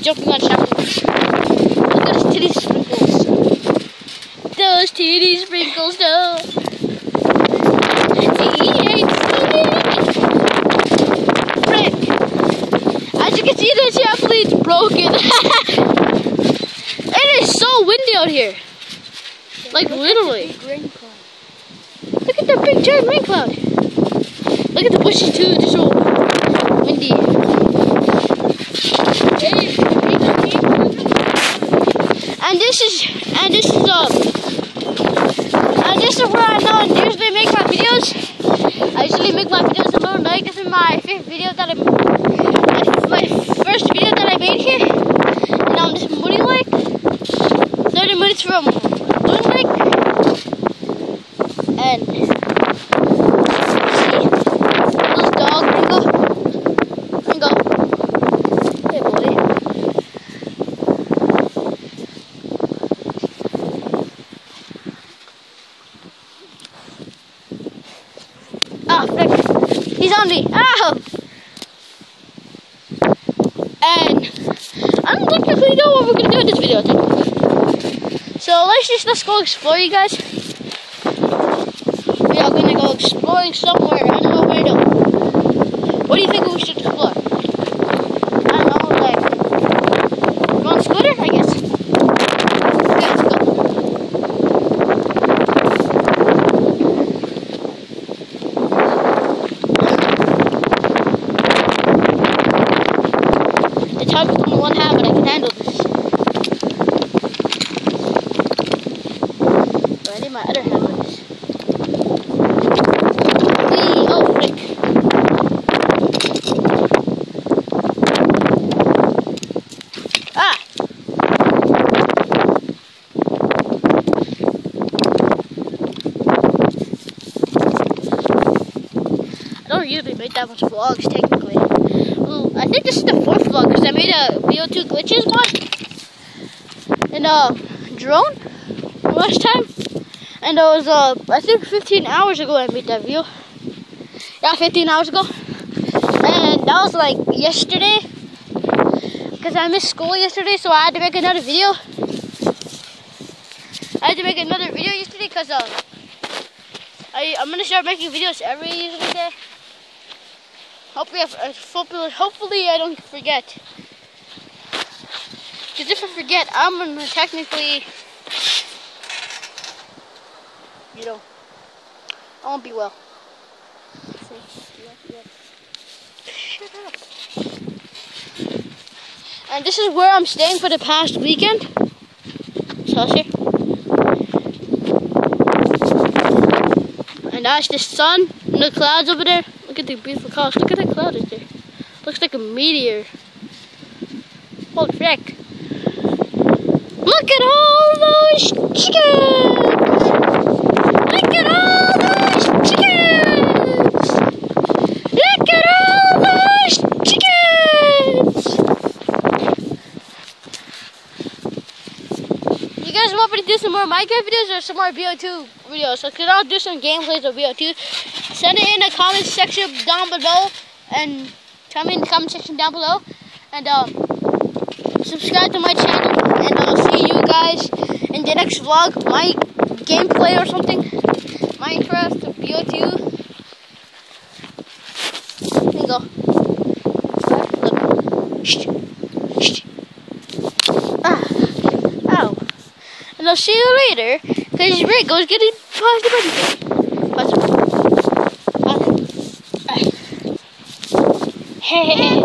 jumping on trampolines. Look at those titty sprinkles. Those titty sprinkles, though. Frick. As you can see, the trampoline's broken. It is so windy out here. Like literally. Look at the big giant rain cloud. Look at the bushes too. They're so windy. And this is where I usually make my videos. I usually make my videos alone. Like this is my fifth video that my first video that I made here. And on this Moody Lake, 30 minutes from Moon Lake. And little dog, Ringo. Hey boy. Oh, frick. He's on me. Ow! And I don't technically know what we're gonna do in this video. So let's go explore, you guys. We are gonna go exploring somewhere. I don't know where though. What do you think we should explore? I don't know, like go on a scooter, I guess. Okay, let's go. The tub is only one hand, but I can handle this. So I need my other hand for this. Oh, frick. Ah! I don't usually make that much vlogs, technically. Ooh, I think this is the fourth vlog, because I made a VO2 glitches mod. And drone last time. And it was, I think 15 hours ago I made that video. Yeah, 15 hours ago. And that was like yesterday. Because I missed school yesterday, so I had to make another video. I had to make another video yesterday because I'm going to start making videos every day. Hopefully I don't forget. Because if I forget, I'm going to technically, you know, I won't be well. Shut up. And this is where I'm staying for the past weekend. So here. And that's the sun and the clouds over there. Look at the beautiful clouds. Look at the cloud right there. Looks like a meteor. Holy frick. Look at all those chickens! Look at all those chickens! Look at all those chickens! You guys want me to do some more Minecraft videos or some more VO2 videos? So can I do some gameplays of VO2? Send it in the comment section down below, and tell me in the comment section down below, and subscribe to my channel, and I'll see you guys in the next vlog, my gameplay or something, Minecraft, VO2. There you go. Look. Ow. And I'll see you later, because Rico's getting past the button. Hey.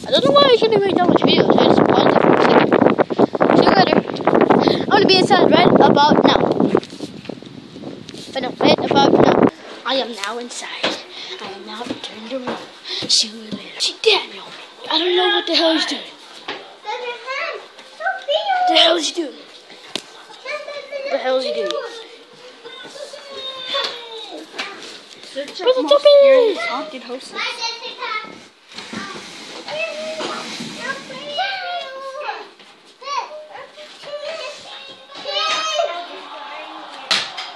I don't know why I shouldn't make that much videos. I just paused it for a second. See you later. I'm gonna be inside right about now. But no, right about now. I am now inside. I am now entering the room. See you later. See Daniel. I don't know what the hell he's doing. What the hell is he doing? What the hell is he doing? Brother Toby! Haunted houses.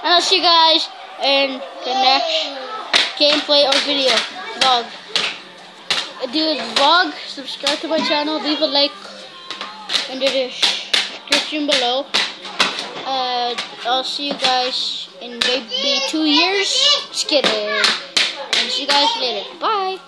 And I'll see you guys in the next gameplay or video vlog. do this vlog. Subscribe to my channel. Leave a like in the description below. I'll see you guys in maybe 2 years. Just kidding. And see you guys later. Bye.